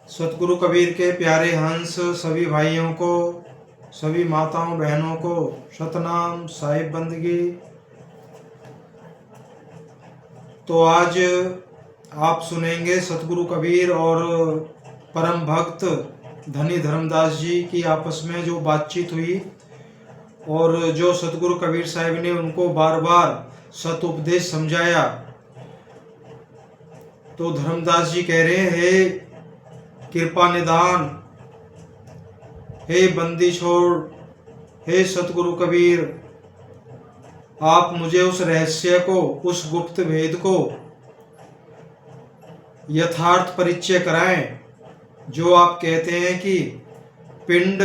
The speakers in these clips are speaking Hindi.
सतगुरु कबीर के प्यारे हंस सभी भाइयों को, सभी माताओं बहनों को सतनाम साहिब बंदगी। तो आज आप सुनेंगे सतगुरु कबीर और परम भक्त धनी धर्मदास जी की आपस में जो बातचीत हुई और जो सतगुरु कबीर साहिब ने उनको बार बार सत उपदेश समझाया। तो धर्मदास जी कह रहे हैं, कृपा निदान, हे बंदी छोड़, हे सतगुरु कबीर, आप मुझे उस रहस्य को, उस गुप्त भेद को यथार्थ परिचय कराएं जो आप कहते हैं कि पिंड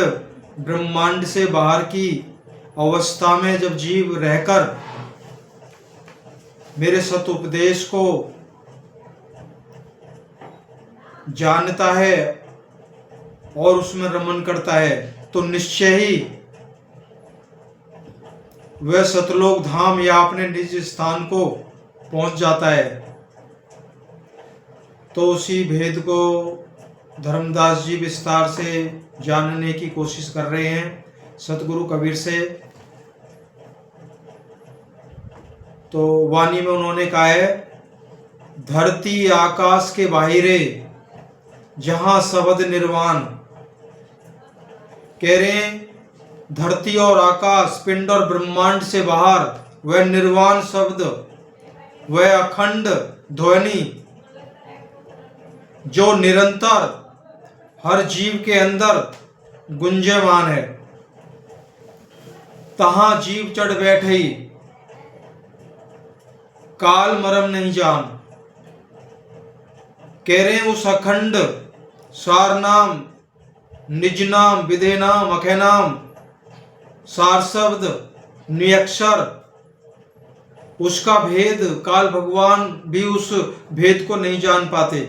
ब्रह्मांड से बाहर की अवस्था में जब जीव रहकर मेरे सत उपदेश को जानता है और उसमें रमन करता है तो निश्चय ही वह सतलोक धाम या अपने निज स्थान को पहुंच जाता है। तो उसी भेद को धर्मदास जी विस्तार से जानने की कोशिश कर रहे हैं सतगुरु कबीर से। तो वाणी में उन्होंने कहा है, धरती आकाश के बाहिरे जहां शब्द निर्वाण। कह रहे हैं धरती और आकाश, पिंड और ब्रह्मांड से बाहर वह निर्वाण शब्द, वह अखंड ध्वनि जो निरंतर हर जीव के अंदर गुंजयमान है, तहां जीव चढ़ बैठे काल मरम नहीं जान। कह रहे हैं उस अखंड सार नाम, निज नाम, विधे नाम, अखे नाम, सार शब्द, नियक्षर, उसका भेद काल भगवान भी उस भेद को नहीं जान पाते।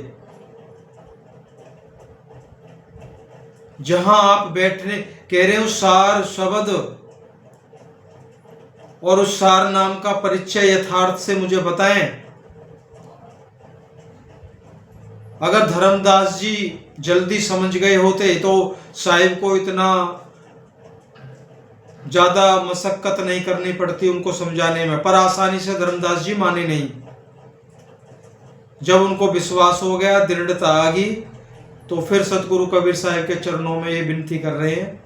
जहां आप बैठने, कह रहे हैं उस सार शब्द और उस सार नाम का परिचय यथार्थ से मुझे बताएं। अगर धर्मदास जी जल्दी समझ गए होते तो साहिब को इतना ज्यादा मशक्कत नहीं करनी पड़ती उनको समझाने में, पर आसानी से धर्मदास जी माने नहीं। जब उनको विश्वास हो गया, दृढ़ता आ गई, तो फिर सतगुरु कबीर साहिब के चरणों में ये विनती कर रहे हैं।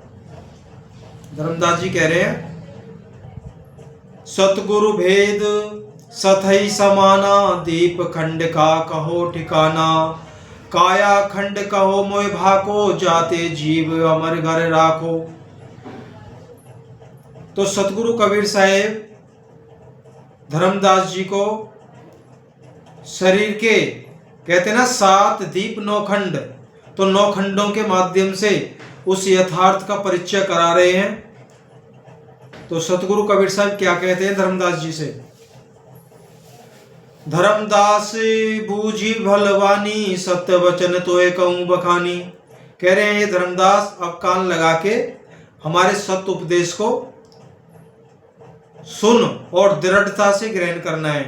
धर्मदास जी कह रहे हैं, सतगुरु भेद सथई समाना, दीप खंड का कहो ठिकाना, काया खंड कहो मोय भाको, जाते जीव अमर घर राखो। तो सतगुरु कबीर साहिब धर्मदास जी को शरीर के, कहते ना 7 दीप 9 खंड, तो 9 खंडों के माध्यम से उस यथार्थ का परिचय करा रहे हैं। तो सतगुरु कबीर साहब क्या कहते हैं धर्मदास जी से, धर्मदास बूझी भलवानी, सत्य वचन तोए कहूं बखानी। कह रहे हैं ये धर्मदास, अब कान लगा के हमारे सत्य उपदेश को सुन और दृढ़ता से ग्रहण करना है।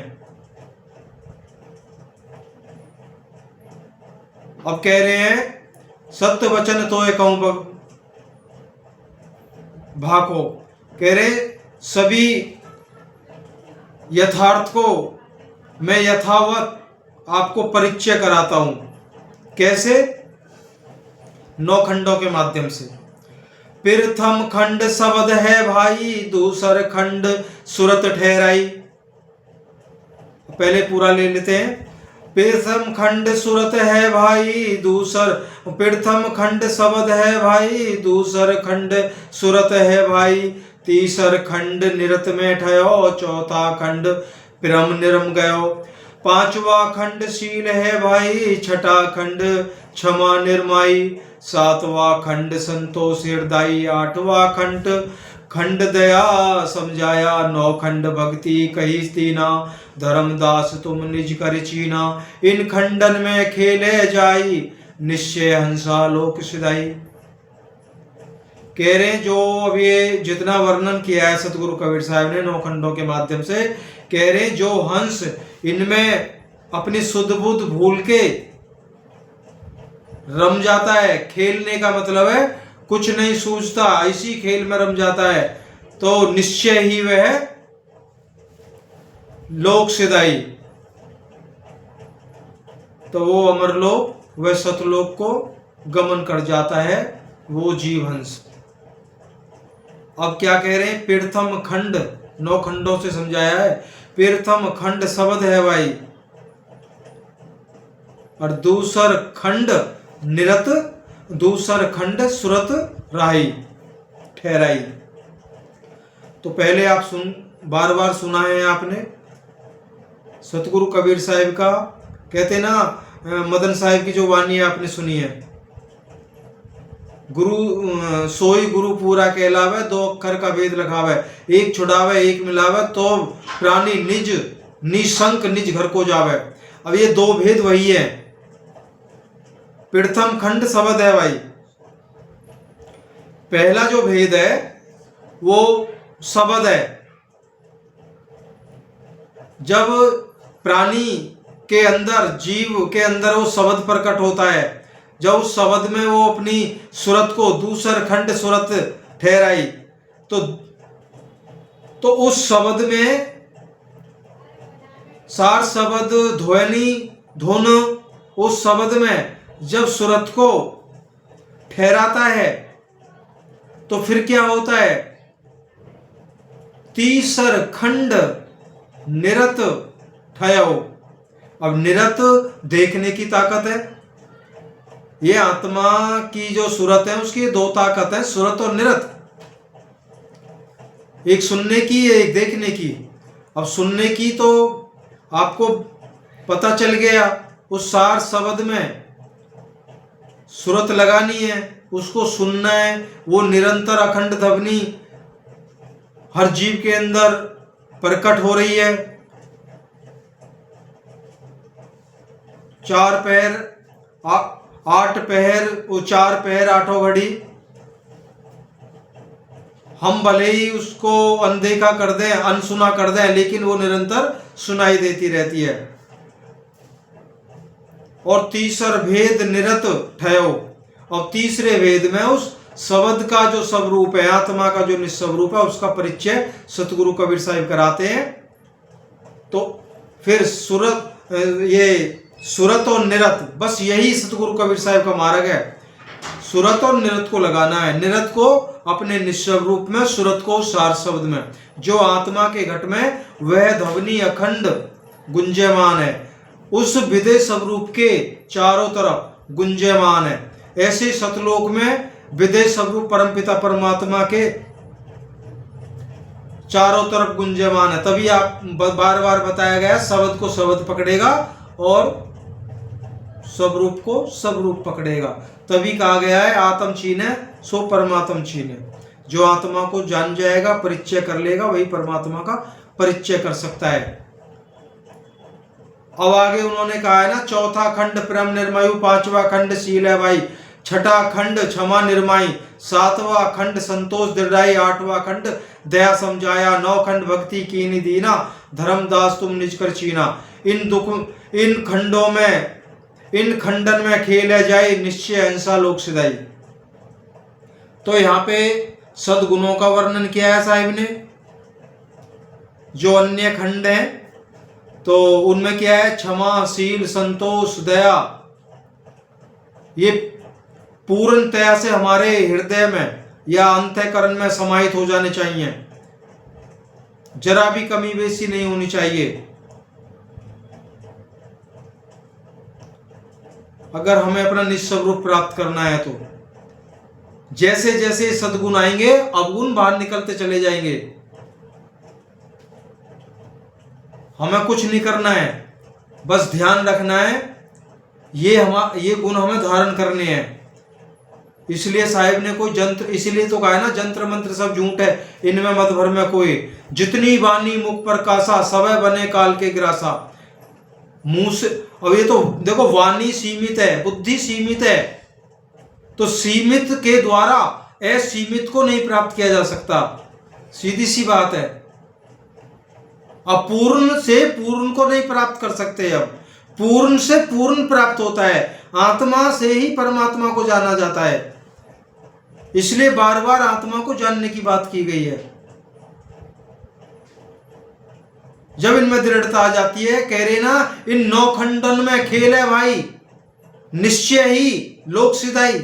अब कह रहे हैं सत्य वचन तोए कहूं भाको। कह रहे सभी यथार्थ को मैं यथावत आपको परिचय कराता हूं। कैसे? 9 खंडों के माध्यम से। प्रथम खंड शब्द है भाई, दूसर खंड सुरत ठहराई। पहले पूरा ले लेते हैं। प्रथम खंड सुरत है भाई, दूसर, प्रथम खंड शब्द है भाई, दूसर खंड सुरत है भाई, तीसर खंड निरत में ठयो, चौथा खंड परम निरम गयो, पांचवा खंड शील है भाई, छठा खंड क्षमा निर्माई, सातवां खंड संतोष हृदय, आठवां खंड दया समझाया, 9 खंड भक्ति कही तीना, धर्मदास तुम निज कर चीना, इन खंडन में खेले जाई, निश्चय हंसा लोक सिधाई। कह रहे जो अब ये जितना वर्णन किया है सतगुरु कबीर साहब ने 9 खंडों के माध्यम से, कह रहे जो हंस इनमें अपनी सुध बुध भूल के रम जाता है। खेलने का मतलब है कुछ नहीं सूझता, इसी खेल में रम जाता है। तो निश्चय ही वह लोक सिधाई, तो वो अमरलोक वह सतलोक को गमन कर जाता है, वो जीवहंस। अब क्या कह रहे हैं, पीर्थम खंड, 9 खंडों से समझाया है। पीर्थम खंड शब्द है भाई, और दूसर खंड निरत, दूसर खंड सुरत राही ठहराई। तो पहले आप बार बार सुना है आपने सतगुरु कबीर साहिब का, कहते ना मदन साहिब की जो वाणी आपने सुनी है, गुरु सोई गुरु पूरा कहलावे, 2 अक्षर का भेद लखावे, एक छुड़ावे एक मिलावे, तो प्राणी निज निशंक निज घर को जावे। अब ये 2 भेद वही है। प्रथम खंड शब्द है भाई, पहला जो भेद है वो शब्द है। जब प्राणी के अंदर, जीव के अंदर वो शब्द प्रकट होता है, जब उस शब्द में वो अपनी सुरत को दूसर खंड सुरत ठहराई, तो उस शब्द में सार शब्द ध्वनि धुन, उस शब्द में जब सुरत को ठहराता है तो फिर क्या होता है, तीसर खंड निरत ठयो। अब निरत देखने की ताकत है, ये आत्मा की जो सुरत है उसकी 2 ताकत है, सुरत और निरत, एक सुनने की एक देखने की। अब सुनने की तो आपको पता चल गया, उस सार शब्द में सुरत लगानी है, उसको सुनना है, वो निरंतर अखंड ध्वनि हर जीव के अंदर प्रकट हो रही है। 4 पहर 8 पहर, वो 4 पहर 8 घड़ी, हम भले ही उसको अनदेखा कर दें, अनसुना कर दें, लेकिन वो निरंतर सुनाई देती रहती है। और तीसर भेद निरत ठयो, और तीसरे भेद में उस शब्द का जो स्वरूप है, आत्मा का जो निस्वरूप है, उसका परिचय सतगुरु कबीर साहिब कराते हैं। तो फिर सुरत और निरत, बस यही सतगुरु कबीर साहिब का मार्ग है, सुरत और निरत को लगाना है। निरत को अपने निस्वरूप में, सुरत को सार शब्द में। जो आत्मा के घट में वह ध्वनि अखंड गुंजयमान है, उस विदे स्वरूप के चारों तरफ गुंजयमान है। ऐसे सतलोक में विदे स्वरूप परमपिता परमात्मा के चारों तरफ गुंजयमान है। तभी आप बार बार बताया गया, शब्द को शब्द पकड़ेगा और स्वरूप को स्वरूप पकड़ेगा। तभी कहा गया है, आत्म छीने सो परमात्म छीने। जो आत्मा को जान जाएगा, परिचय कर लेगा, वही परमात्मा का परिचय कर सकता है। अब आगे उन्होंने कहा है ना, 4था खंड प्रेम निर्मयु, 5वां खंड शील है भाई, 6ठा खंड क्षमा निर्माई, 7वां खंड संतोष दृढ़ाई, 8वां खंड दया समझाया, 9 खंड भक्ति कीनी दीना, धर्मदास तुम निज कर चीना। इन खंडों में, इन खंडन में खेले जाए निश्चय अहिंसा लोक सिधाई। तो यहाँ पे सद्गुणों का वर्णन किया है साहिब ने। जो अन्य खंड हैं तो उनमें क्या है, क्षमा शील संतोष दया, ये पूर्णतया से हमारे हृदय में या अंतःकरण में समाहित हो जाने चाहिए, जरा भी कमी बेसी नहीं होनी चाहिए। अगर हमें अपना निस्वरूप प्राप्त करना है तो जैसे जैसे सद्गुण आएंगे अवगुण बाहर निकलते चले जाएंगे। हमें कुछ नहीं करना है, बस ध्यान रखना है, ये गुण हमें धारण करने हैं। इसलिए साहिब ने कोई जंत्र, इसीलिए तो कहा है ना, जंत्र मंत्र सब झूठ है, इनमें मत भर में कोई, जितनी वाणी मुख पर कासा, सवै बने काल के गिरासा। मुंह से, अब ये तो देखो, वाणी सीमित है, बुद्धि सीमित है, तो सीमित के द्वारा असीमित को नहीं प्राप्त किया जा सकता, सीधी सी बात है। अपूर्ण से पूर्ण को नहीं प्राप्त कर सकते। अब पूर्ण से पूर्ण प्राप्त होता है, आत्मा से ही परमात्मा को जाना जाता है। इसलिए बार बार आत्मा को जानने की बात की गई है। जब इनमें दृढ़ता आ जाती है, कह रहे ना, इन 9 खंडन में खेल है भाई, निश्चय ही लोक सिधाई।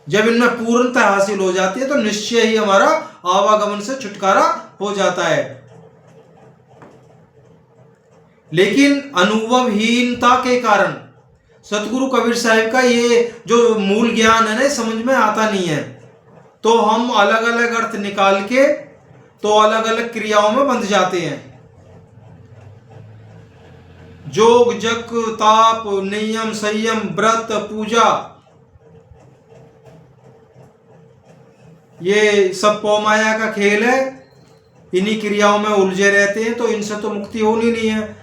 जब इनमें पूर्णता हासिल हो जाती है तो निश्चय ही हमारा आवागमन से छुटकारा हो जाता है। लेकिन अनुभवहीनता के कारण सतगुरु कबीर साहिब का ये जो मूल ज्ञान है ना, समझ में आता नहीं है। तो हम अलग अलग अर्थ निकाल के तो अलग अलग क्रियाओं में बंध जाते हैं। जोग जप ताप नियम संयम व्रत पूजा, ये सब पौमाया का खेल है। इन्हीं क्रियाओं में उलझे रहते हैं, तो इनसे तो मुक्ति होनी नहीं है।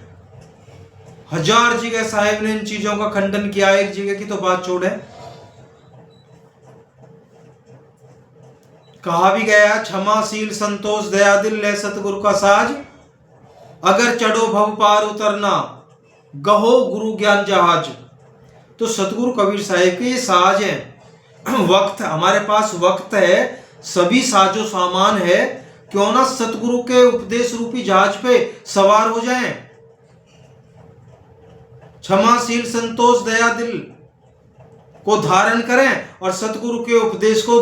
1000 जगह साहिब ने इन चीजों का खंडन किया, एक जगह की तो बात छोड़े। कहा भी गया, क्षमाशील संतोष दया दिल ले सतगुरु का साज, अगर चढ़ो भव पार उतरना गहो गुरु ज्ञान जहाज। तो सतगुरु कबीर साहिब के ये साज हैं। वक्त, हमारे पास वक्त है, सभी साजो सामान है, क्यों ना सतगुरु के उपदेश रूपी जहाज पे सवार हो जाएं। क्षमाशील संतोष दया दिल को धारण करें और सतगुरु के उपदेश को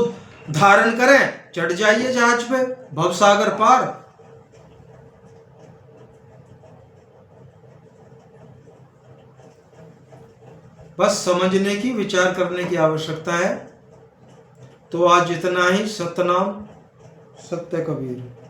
धारण करें, चढ़ जाइए जहाज पे, भवसागर पार। बस समझने की, विचार करने की आवश्यकता है। तो आज इतना ही। सतनाम सत्य कबीर।